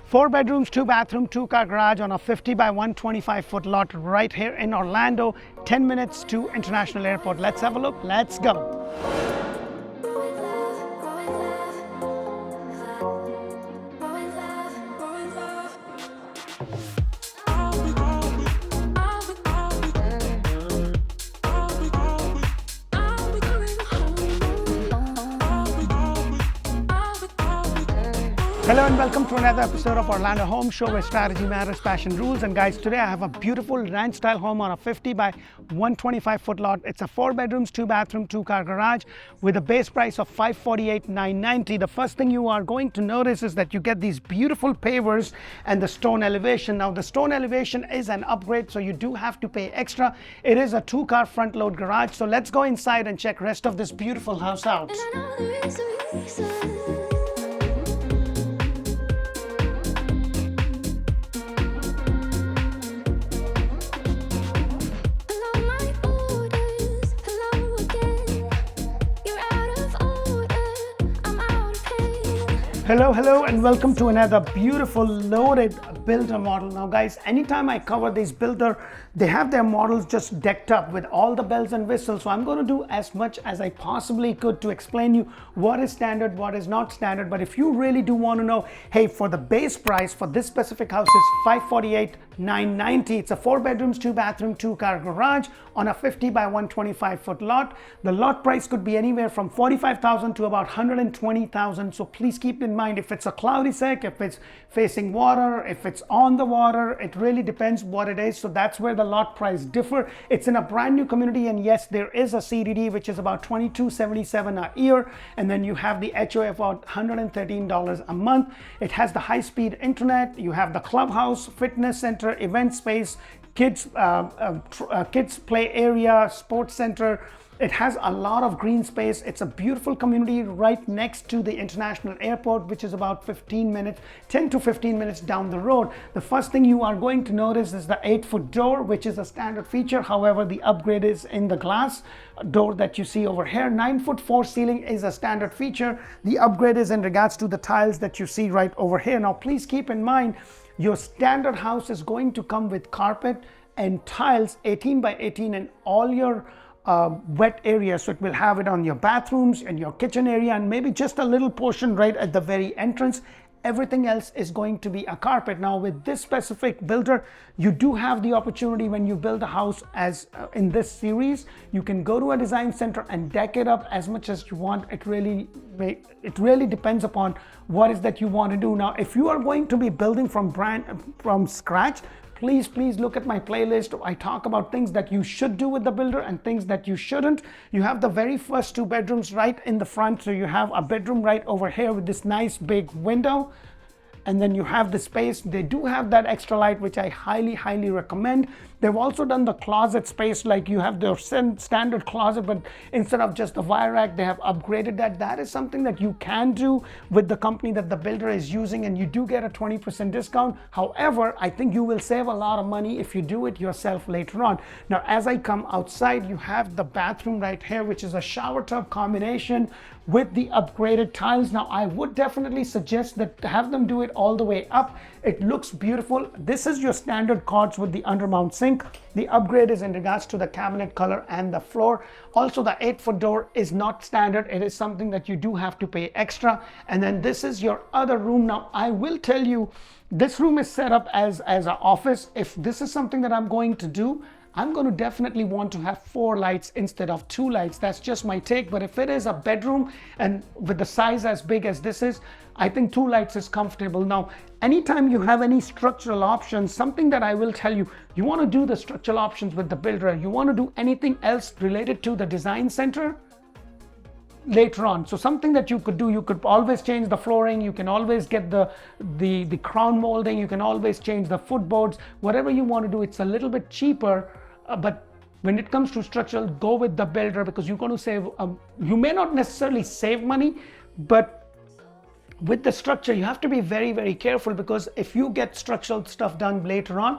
4 bedrooms, 2 bathroom, 2 car garage on a 50 by 125 foot lot right here in Orlando. 10 minutes to International Airport. Let's have a look. Let's go. Hello and welcome to another episode of Orlandohomeshow where strategy matters, passion rules. And guys, today I have a beautiful ranch style home on a 50 by 125 foot lot. It's a 4 bedrooms, 2 bathroom, 2 car garage with a base price of $548,990. The first thing you are going to notice is that you get these beautiful pavers and the stone elevation. Now the stone elevation is an upgrade, so you do have to pay extra. It is a 2-car front load garage. So let's go inside and check rest of this beautiful house out. Hello and welcome to another beautiful loaded builder model. Now guys, anytime I cover these builder, they have their models just decked up with all the bells and whistles. So I'm going to do as much as I possibly could to explain you what is standard, what is not standard. But if you really do want to know, hey, for the base price for this specific house is $548,990. It's a 4 bedrooms, 2 bathroom, 2 car garage on a 50 by 125 foot lot. The lot price could be anywhere from $45,000 to about $120,000. So please keep in mind, if it's a cloudy sec, if it's facing water, if it's on the water, it really depends what it is. So that's where the lot price differ. It's in a brand new community, and yes, there is a CDD which is about $22.77 a year, and then you have the HOA about $113 a month. It has the high-speed internet. You have the clubhouse, fitness center, event space, kids play area, sports center. It has a lot of green space. It's a beautiful community right next to the International Airport, which is about 10 to 15 minutes down the road. The first thing you are going to notice is the 8-foot door, which is a standard feature. However, the upgrade is in the glass door that you see over here. 9-foot 4 ceiling is a standard feature. The upgrade is in regards to the tiles that you see right over here. Now, please keep in mind, your standard house is going to come with carpet and tiles 18 by 18 in all your wet area. So it will have it on your bathrooms and your kitchen area and maybe just a little portion right at the very entrance. Everything else is going to be a carpet. Now with this specific builder, you do have the opportunity when you build a house as in this series, you can go to a design center and deck it up as much as you want. It really depends upon what is that you want to do. Now, if you are going to be building from scratch, please look at my playlist. I talk about things that you should do with the builder and things that you shouldn't. You have the very first 2 bedrooms right in the front. So you have a bedroom right over here with this nice big window. And then you have the space. They do have that extra light, which I highly recommend. They've also done the closet space, like you have their standard closet, but instead of just the wire rack, they have upgraded that. That is something that you can do with the company that the builder is using, and you do get a 20% discount. However, I think you will save a lot of money if you do it yourself later on. Now, as I come outside, you have the bathroom right here, which is a shower tub combination with the upgraded tiles. Now, I would definitely suggest that have them do it all the way up. It looks beautiful. This is your standard quartz with the undermount sink. The upgrade is in regards to the cabinet color and the floor. Also, the 8-foot door is not standard. It is something that you do have to pay extra. And then this is your other room. Now, I will tell you, this room is set up as an office. If this is something that I'm going to do, I'm going to definitely want to have 4 lights instead of 2 lights. That's just my take. But if it is a bedroom and with the size as big as this is, I think 2 lights is comfortable. Now, anytime you have any structural options, something that I will tell you, you want to do the structural options with the builder. You want to do anything else related to the design center later on. So something that you could do, you could always change the flooring, you can always get the crown molding, you can always change the footboards, whatever you want to do. It's a little bit cheaper, but when it comes to structural, go with the builder because you're going to save, you may not necessarily save money, but with the structure, you have to be very careful because if you get structural stuff done later on,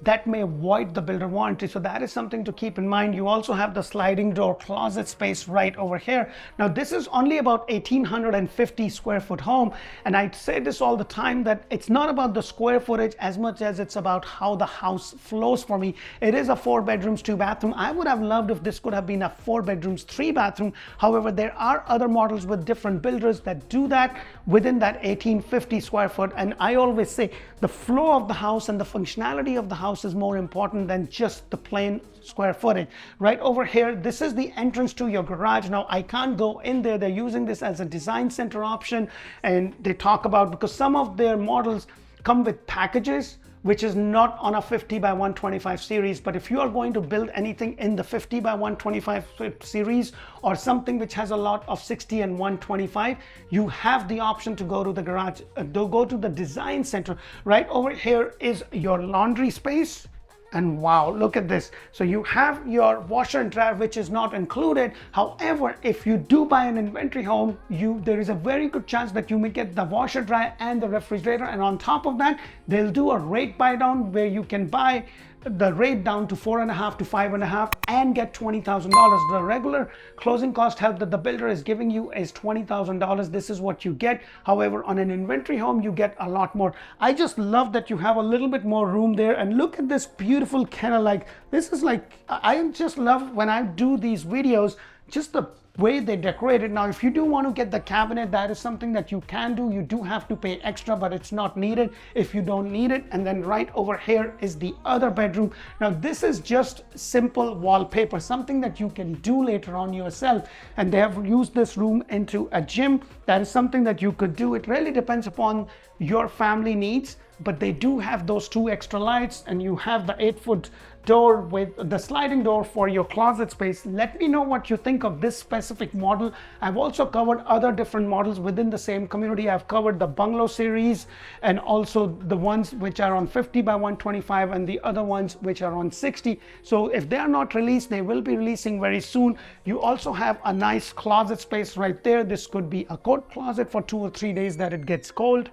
that may void the builder warranty. So that is something to keep in mind. You also have the sliding door closet space right over here. Now this is only about 1850 square foot home, and I say this all the time that it's not about the square footage as much as it's about how the house flows for me. It is a 4 bedrooms 2 bathroom. I would have loved if this could have been a 4 bedrooms 3 bathroom. However, there are other models with different builders that do that within that 1850 square foot. And I always say the flow of the house and the functionality of the house is more important than just the plain square footage. Right over here, this is the entrance to your garage. Now I can't go in there. They're using this as a design center option, and they talk about, because some of their models come with packages which is not on a 50 by 125 series. But if you are going to build anything in the 50 by 125 series or something which has a lot of 60 and 125, you have the option to go to the garage, go to the design center. Right over here is your laundry space. And wow, look at this. So you have your washer and dryer, which is not included. However, if you do buy an inventory home, there is a very good chance that you may get the washer, dryer and the refrigerator. And on top of that, they'll do a rate buy down where you can buy the rate down to 4.5 to 5.5 and get $20,000. The regular closing cost help that the builder is giving you is $20,000. This is what you get. However, on an inventory home, you get a lot more. I just love that you have a little bit more room there. And look at this beautiful kennel. Like, this is like, I just love when I do these videos, just the way they decorate it. Now, if you do want to get the cabinet, that is something that you can do. You do have to pay extra, but it's not needed if you don't need it. And then right over here is the other bedroom. Now, this is just simple wallpaper, something that you can do later on yourself. And they have used this room into a gym. That is something that you could do. It really depends upon your family needs, but they do have those 2 extra lights, and you have the 8-foot door with the sliding door for your closet space. Let me know what you think of this specific model. I've also covered other different models within the same community. I've covered the bungalow series and also the ones which are on 50 by 125 and the other ones which are on 60. So if they are not released, they will be releasing very soon. You also have a nice closet space right there. This could be a coat closet for 2 or 3 days that it gets cold,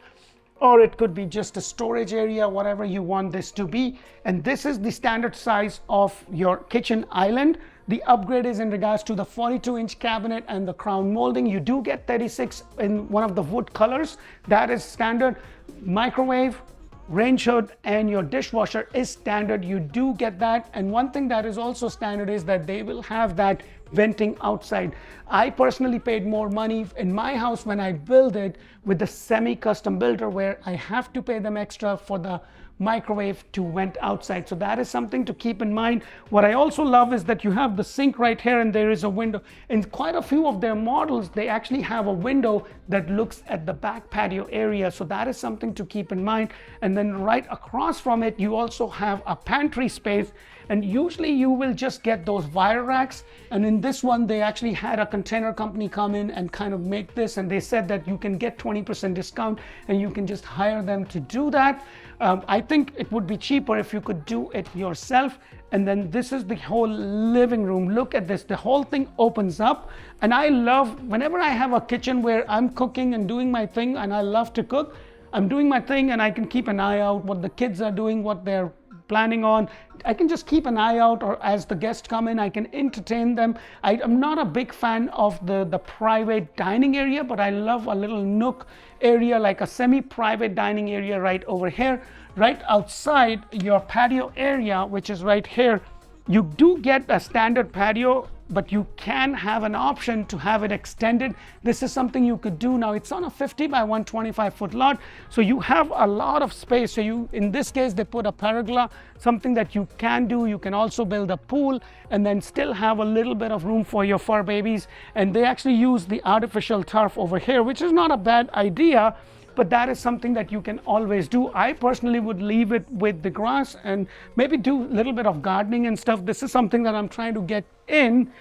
or it could be just a storage area, whatever you want this to be. And this is the standard size of your kitchen island. The upgrade is in regards to the 42-inch cabinet and the crown molding. You do get 36 in one of the wood colors. That is standard. Microwave, range hood, and your dishwasher is standard. You do get that. And one thing that is also standard is that they will have that venting outside. I personally paid more money in my house when I build it with the semi-custom builder, where I have to pay them extra for the microwave to vent outside. So that is something to keep in mind. What I also love is that you have the sink right here, and there is a window. In quite a few of their models, they actually have a window that looks at the back patio area. So that is something to keep in mind. And then right across from it, you also have a pantry space. And usually you will just get those wire racks. And in this one, they actually had a container company come in and kind of make this. And they said that you can get 20% discount and you can just hire them to do that. I think it would be cheaper if you could do it yourself. And then this is the whole living room. Look at this. The whole thing opens up. And I love, whenever I have a kitchen where I'm cooking and doing my thing, and I love to cook, I'm doing my thing and I can keep an eye out what the kids are doing, what they're planning on. I can just keep an eye out, or as the guests come in, I can entertain them. I'm not a big fan of the private dining area, but I love a little nook area, like a semi-private dining area right over here. Right outside your patio area, which is right here, you do get a standard patio, but you can have an option to have it extended. This is something you could do. Now it's on a 50 by 125 foot lot, so you have a lot of space. So you, in this case, they put a pergola, something that you can do. You can also build a pool and then still have a little bit of room for your fur babies. And they actually use the artificial turf over here, which is not a bad idea, but that is something that you can always do. I personally would leave it with the grass and maybe do a little bit of gardening and stuff. This is something that I'm trying to get in,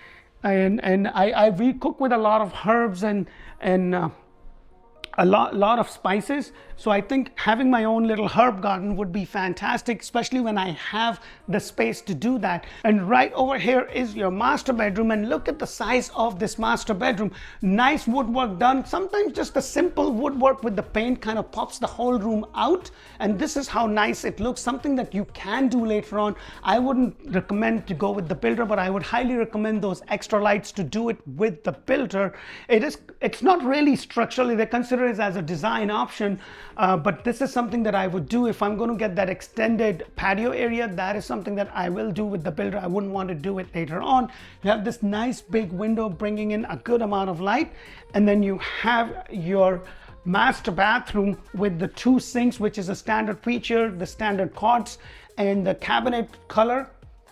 and we cook with a lot of herbs and a lot of spices. So I think having my own little herb garden would be fantastic, especially when I have the space to do that. And right over here is your master bedroom, and look at the size of this master bedroom. Nice woodwork done. Sometimes just a simple woodwork with the paint kind of pops the whole room out, and this is how nice it looks. Something that you can do later on. I wouldn't recommend to go with the builder, but I would highly recommend those extra lights to do it with the builder. It's not really structurally, they consider it as a design option, but this is something that I would do if I'm going to get that extended patio area. That is something that I will do with the builder. I wouldn't want to do it later on. You have this nice big window bringing in a good amount of light, and then you have your master bathroom with the 2 sinks, which is a standard feature, the standard quartz, and the cabinet color,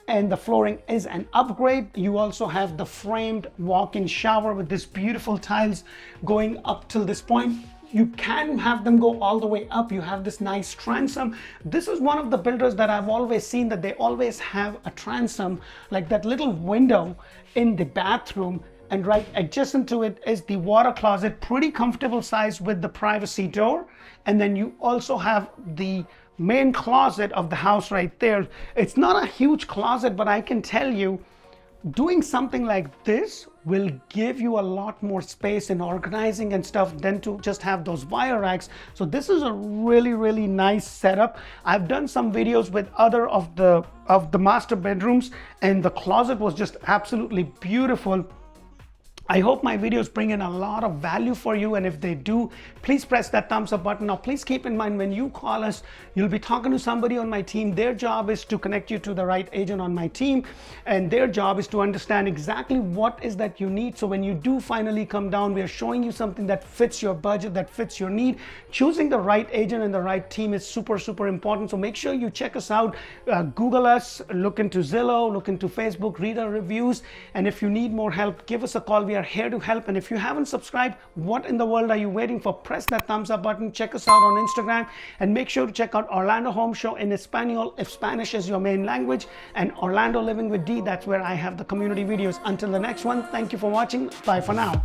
and the flooring is an upgrade. You also have the framed walk-in shower with this beautiful tiles going up till this point. You can have them go all the way up. You have this nice transom. This is one of the builders that I've always seen that they always have a transom, like that little window in the bathroom, and right adjacent to it is the water closet, pretty comfortable size with the privacy door. And then you also have the main closet of the house right there. It's not a huge closet, but I can tell you, doing something like this will give you a lot more space in organizing and stuff than to just have those wire racks. So this is a really nice setup. I've done some videos with other of the master bedrooms, and the closet was just absolutely beautiful. I hope my videos bring in a lot of value for you, and if they do, please press that thumbs up button. Now please keep in mind, when you call us, you'll be talking to somebody on my team. Their job is to connect you to the right agent on my team, and their job is to understand exactly what is that you need. So when you do finally come down, we are showing you something that fits your budget, that fits your need. Choosing the right agent and the right team is super important. So make sure you check us out, Google us, look into Zillow, look into Facebook, read our reviews, and if you need more help, give us a call. We are here to help. And if you haven't subscribed, what in the world are you waiting for? Press that thumbs up button. Check us out on Instagram, and make sure to check out Orlando Home Show in Espanol if Spanish is your main language, and Orlando Living with D. That's where I have the community videos. Until the next one, thank you for watching. Bye for now.